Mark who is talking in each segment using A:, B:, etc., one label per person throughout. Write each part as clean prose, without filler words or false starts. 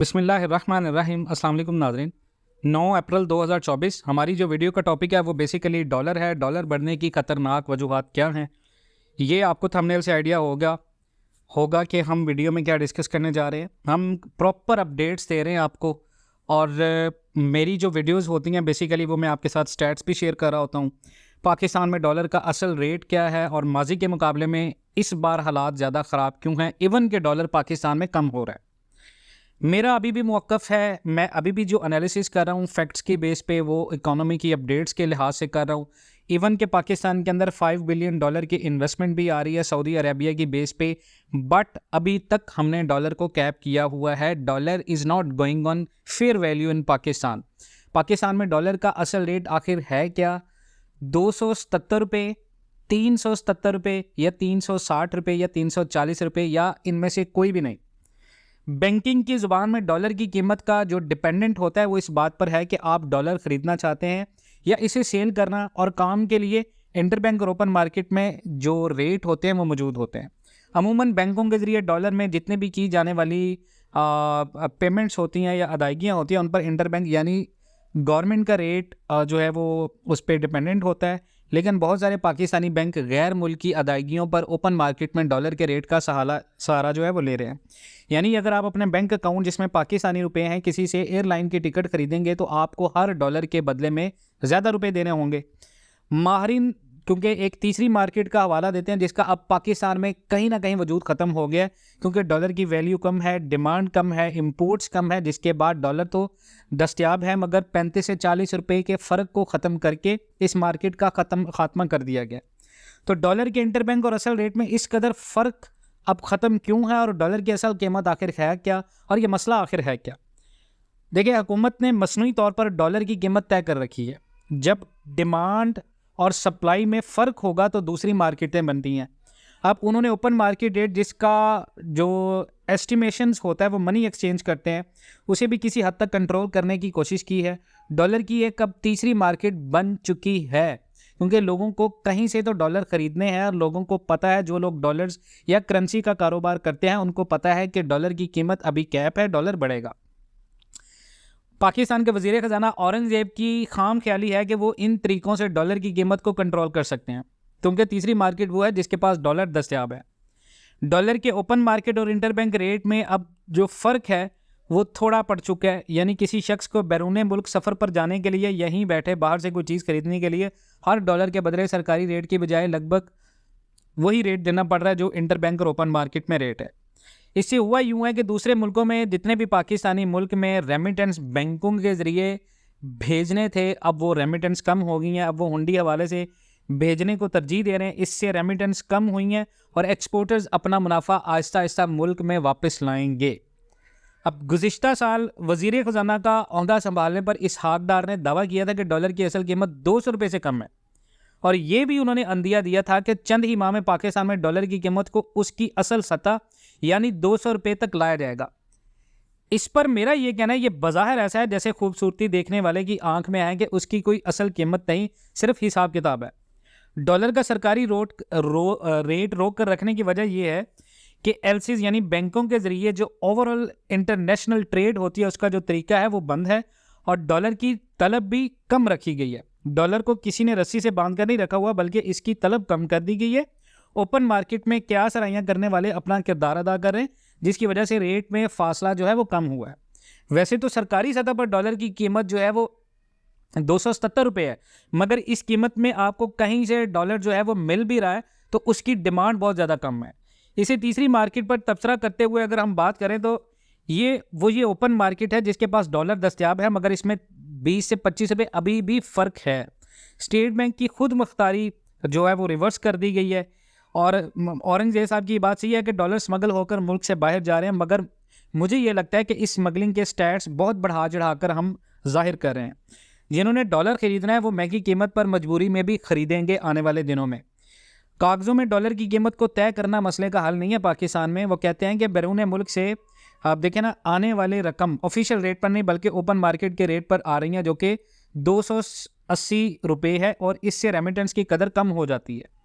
A: बिस्मिल्लाहिर्रहमानिर्रहीम। अस्सलाम वालेकुम नाज़रीन। 9 अप्रैल 2024 हमारी जो वीडियो का टॉपिक है वो बेसिकली डॉलर है। डॉलर बढ़ने की ख़तरनाक वजूहात क्या हैं, ये आपको थंबनेल से आइडिया होगा कि हम वीडियो में क्या डिस्कस करने जा रहे हैं। हम प्रॉपर अपडेट्स दे रहे हैं आपको, और मेरी जो वीडियोस होती हैं बेसिकली वो मैं आपके साथ स्टैट्स भी शेयर कर रहा होता हूँ। पाकिस्तान में डॉलर का असल रेट क्या है और माजी के मुकाबले में इस बार हालात ज़्यादा ख़राब क्यों हैं, इवन के डॉलर पाकिस्तान में कम हो रहा है। मेरा अभी भी मौक़िफ़ है, मैं अभी भी जो एनालिसिस कर रहा हूँ फैक्ट्स की बेस पे, वो इकोनॉमी की अपडेट्स के लिहाज से कर रहा हूँ। इवन के पाकिस्तान के अंदर $5 बिलियन की इन्वेस्टमेंट भी आ रही है सऊदी अरेबिया की बेस पे, बट अभी तक हमने डॉलर को कैप किया हुआ है। Dollar is not going on fair value in Pakistan. Pakistan में डॉलर का असल रेट आखिर है क्या? 277 रुपये, 377 रुपये या 360 रुपये या 340 रुपये, या इनमें से कोई भी नहीं। बैंकिंग की ज़ुबान में डॉलर की कीमत का जो डिपेंडेंट होता है वो इस बात पर है कि आप डॉलर ख़रीदना चाहते हैं या इसे सेल करना, और काम के लिए इंटरबैंक और ओपन मार्केट में जो रेट होते हैं वो मौजूद होते हैं। अमूमन बैंकों के ज़रिए डॉलर में जितने भी की जाने वाली पेमेंट्स होती हैं या अदायगियाँ होती हैं उन पर इंटरबैंक यानी गवर्नमेंट का रेट जो है वो उस पर डिपेंडेंट होता है। लेकिन बहुत सारे पाकिस्तानी बैंक गैर मुल्की अदायगियों पर ओपन मार्केट में डॉलर के रेट का सहारा जो है वो ले रहे हैं। यानी अगर आप अपने बैंक अकाउंट जिसमें पाकिस्तानी रुपए हैं किसी से एयरलाइन की टिकट खरीदेंगे तो आपको हर डॉलर के बदले में ज़्यादा रुपए देने होंगे। माहरीन क्योंकि एक तीसरी मार्केट का हवाला देते हैं जिसका अब पाकिस्तान में कहीं ना कहीं वजूद ख़त्म हो गया है, क्योंकि डॉलर की वैल्यू कम है, डिमांड कम है, इंपोर्ट्स कम है, जिसके बाद डॉलर तो दस्तयाब है मगर 35 से 40 रुपए के फ़र्क को ख़त्म करके इस मार्केट का खात्मा कर दिया गया। तो डॉलर के इंटरबैंक और असल रेट में इस कदर फ़र्क अब ख़त्म क्यों है, और डॉलर की असल कीमत आखिर है क्या, और ये मसला आखिर है क्या? देखिए, हुकूमत ने मसनूई तौर पर डॉलर की कीमत तय कर रखी है। जब डिमांड और सप्लाई में फ़र्क होगा तो दूसरी मार्केटें बनती हैं। अब उन्होंने ओपन मार्केट रेट जिसका जो एस्टिमेशंस होता है वो मनी एक्सचेंज करते हैं, उसे भी किसी हद तक कंट्रोल करने की कोशिश की है। डॉलर की एक अब तीसरी मार्केट बन चुकी है, क्योंकि लोगों को कहीं से तो डॉलर ख़रीदने हैं, और लोगों को पता है, जो लोग डॉलर्स या करेंसी का कारोबार करते हैं उनको पता है कि डॉलर की कीमत अभी कैप है, डॉलर बढ़ेगा। पाकिस्तान के वज़ीर ख़जाना औरंगज़ेब की खाम ख्याली है कि वो इन तरीक़ों से डॉलर की कीमत को कंट्रोल कर सकते हैं, क्योंकि तीसरी मार्केट वो है जिसके पास डॉलर दस्तयाब है। डॉलर के ओपन मार्केट और इंटरबैंक रेट में अब जो फ़र्क है वो थोड़ा पड़ चुका है। यानी किसी शख्स को बैरून मुल्क सफ़र पर जाने के लिए, यहीं बैठे बाहर से कोई चीज़ ख़रीदने के लिए, हर डॉलर के बदले सरकारी रेट की बजाय लगभग वही रेट देना पड़ रहा है जो इंटरबैंक और ओपन मार्केट में रेट है। इससे हुआ यूँ है कि दूसरे मुल्कों में जितने भी पाकिस्तानी मुल्क में रेमिटेंस बैंकों के ज़रिए भेजने थे, अब वो रेमिटेंस कम हो गई हैं। अब वो हुंडी हवाले से भेजने को तरजीह दे रहे हैं। इससे रेमिटेंस कम हुई हैं और एक्सपोर्टर्स अपना मुनाफा आहिस्ता आहिस्ता मुल्क में वापस लाएंगे। अब गुज़िश्ता साल वज़ीर ख़जाना का ओहदा संभालने पर इसहाक डार ने दावा किया था कि डॉलर की असल कीमत 200 रुपये से कम है, और ये भी उन्होंने अंदिया दिया था कि चंद ही माह में पाकिस्तान में डॉलर की कीमत को उसकी असल सतह यानी 200 रुपये तक लाया जाएगा। इस पर मेरा ये कहना है, ये बज़ाहिर ऐसा है जैसे खूबसूरती देखने वाले की आंख में आए कि उसकी कोई असल कीमत नहीं, सिर्फ हिसाब किताब है। डॉलर का सरकारी रेट रोक कर रखने की वजह यह है कि एलसीज यानी बैंकों के ज़रिए जो ओवरऑल इंटरनेशनल ट्रेड होती है उसका जो तरीका है वो बंद है, और डॉलर की तलब भी कम रखी गई है। डॉलर को किसी ने रस्सी से बांध कर नहीं रखा हुआ, बल्कि इसकी तलब कम कर दी गई है। ओपन मार्केट में क्या सराइयाँ करने वाले अपना किरदार अदा कर रहे हैं, जिसकी वजह से रेट में फासला जो है वो कम हुआ है। वैसे तो सरकारी सतह पर डॉलर की कीमत जो है वो 277 रुपये है, मगर इस कीमत में आपको कहीं से डॉलर जो है वो मिल भी रहा है तो उसकी डिमांड बहुत ज़्यादा कम है। इसे तीसरी मार्केट पर तबसरा करते हुए अगर हम बात करें तो ये ओपन मार्केट है जिसके पास डॉलर दस्तयाब है, मगर इसमें 20 से 25 रुपये अभी भी फ़र्क है। स्टेट बैंक की खुद मुख्तारी जो है वो रिवर्स कर दी गई है, और औरंगज़ेब साहब की बात सही है कि डॉलर स्मगल होकर मुल्क से बाहर जा रहे हैं, मगर मुझे ये लगता है कि इस स्मगलिंग के स्टैट्स बहुत बढ़ा चढ़ाकर हम जाहिर कर रहे हैं। जिन्होंने डॉलर ख़रीदना है वो महंगी कीमत पर मजबूरी में भी ख़रीदेंगे आने वाले दिनों में। कागज़ों में डॉलर की कीमत को तय करना मसले का हल नहीं है पाकिस्तान में। वो कहते हैं कि बैरून मुल्क से आप देखें ना, आने वाले रकम ऑफिशियल रेट पर नहीं बल्कि ओपन मार्केट के रेट पर आ रही हैं, जो कि 280 रुपये है, और इससे रेमिटेंस की कदर कम हो जाती है।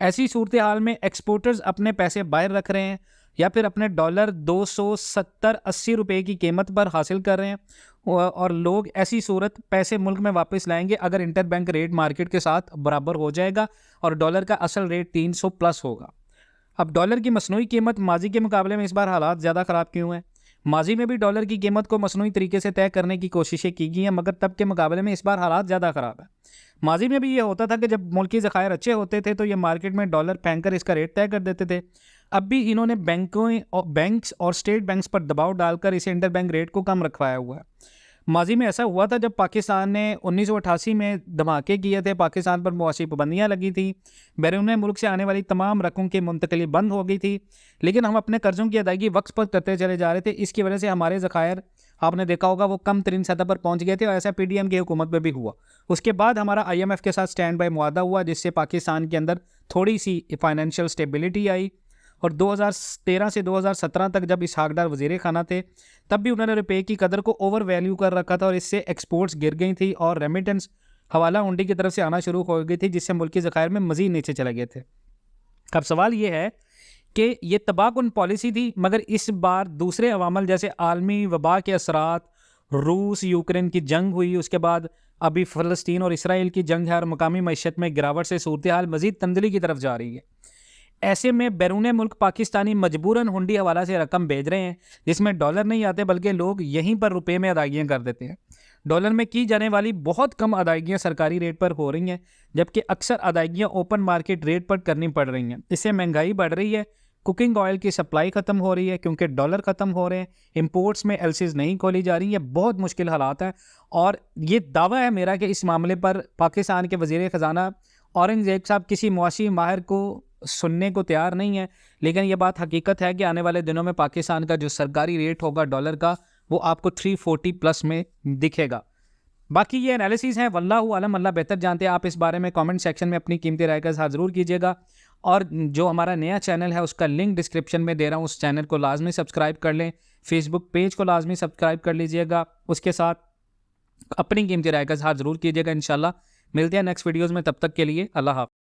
A: ऐसी सूरत हाल में एक्सपोर्टर्स अपने पैसे बाहर रख रहे हैं, या फिर अपने डॉलर 270-80 रुपये की कीमत पर हासिल कर रहे हैं, और लोग ऐसी सूरत पैसे मुल्क में वापस लाएंगे अगर इंटर बैंक रेट मार्केट के साथ बराबर हो जाएगा और डॉलर का असल रेट 300 प्लस होगा। अब डॉलर की मसनूई कीमत माजी के मुकाबले में इस बार हालात ज़्यादा ख़राब क्यों हैं? माजी में भी डॉलर की कीमत को मसनूई तरीके से तय करने की कोशिशें की गई हैं, मगर तब के मुकाबले में इस बार हालात ज़्यादा ख़राब है। माजी में भी ये होता था कि जब मुल्की ज़खायर अच्छे होते थे तो ये मार्केट में डॉलर फेंक कर इसका रेट तय कर देते थे। अब भी इन्होंने बैंक्स और स्टेट बैंक्स पर दबाव डालकर इसे इंटर बैंक रेट को कम रखवाया हुआ है। माजी में ऐसा हुआ था जब पाकिस्तान ने 1988 में धमाके किए थे, पाकिस्तान पर मुआशी पाबंदियाँ लगी थी, बैरून मुल्क से आने वाली तमाम रकम की मुंतकली बंद हो गई थी, लेकिन हम अपने कर्ज़ों की अदायगी वक्त पर करते चले जा रहे थे। इसकी वजह से हमारे ज़खायर, आपने देखा होगा, वो कम तरीन सतह पर पहुँच गए थे, और ऐसा PDM की हुकूमत में भी हुआ। उसके बाद हमारा IMF के साथ स्टैंड बाय मुआहदा हुआ, जिससे पाकिस्तान के अंदर थोड़ी सी फाइनेंशियल स्टेबिलिटी आई। और 2013 से 2017 तक जब इसहाक डार वज़ीर खाना थे, तब भी उन्होंने रुपये की कदर को ओवर वैल्यू कर रखा था, और इससे एक्सपोर्ट्स गिर गई थी और रेमिटेंस हवाला हुंडी की तरफ से आना शुरू हो गई थी, जिससे मुल्की ज़खायर में मज़ीद नीचे चले गए थे। अब सवाल ये है कि ये तबाहकुन पॉलिसी थी, मगर इस बार दूसरे अवामल जैसे आलमी वबा के असरात, रूस यूक्रेन की जंग हुई, उसके बाद अभी फ़लस्तीन और इसराइल की जंग है, और मकामी मईशत में गिरावट से सूरत हाल मज़ीद तंदली की तरफ जा रही है। ऐसे में बैरून मुल्क पाकिस्तानी मजबूरन हुंडी हवाला से रकम भेज रहे हैं, जिसमें डॉलर नहीं आते बल्कि लोग यहीं पर रुपए में अदायगियाँ कर देते हैं। डॉलर में की जाने वाली बहुत कम अदायगियाँ सरकारी रेट पर हो रही हैं, जबकि अक्सर अदायगियाँ ओपन मार्केट रेट पर करनी पड़ रही हैं। इससे महंगाई बढ़ रही है, कुकिंग ऑयल की सप्लाई ख़त्म हो रही है क्योंकि डॉलर ख़त्म हो रहे हैं, इंपोर्ट्स में LCs नहीं खोली जा रही, ये बहुत मुश्किल हालात हैं। और ये दावा है मेरा कि इस मामले पर पाकिस्तान के वज़ीर ख़जाना औरंगज़ेब साहब किसी मुआशी माहिर को सुनने को तैयार नहीं है, लेकिन ये बात हकीकत है कि आने वाले दिनों में पाकिस्तान का जो सरकारी रेट होगा डॉलर का, वो आपको 340 प्लस में दिखेगा। बाकी ये एनालिसिस हैं, वल्लाहु आलम, अल्लाह बेहतर जानते हैं। आप इस बारे में कमेंट सेक्शन में अपनी कीमती राय का इज़हार ज़रूर कीजिएगा, और जो हमारा नया चैनल है उसका लिंक डिस्क्रिप्शन में दे रहा हूँ, उस चैनल को लाजमी सब्सक्राइब कर लें, फेसबुक पेज को लाजमी सब्सक्राइब कर लीजिएगा, उसके साथ अपनी कीमती राय का इज़हार ज़रूर कीजिएगा। इंशाल्लाह मिलते हैं नेक्स्ट वीडियोज़ में, तब तक के लिए अल्लाह हाफ़िज़।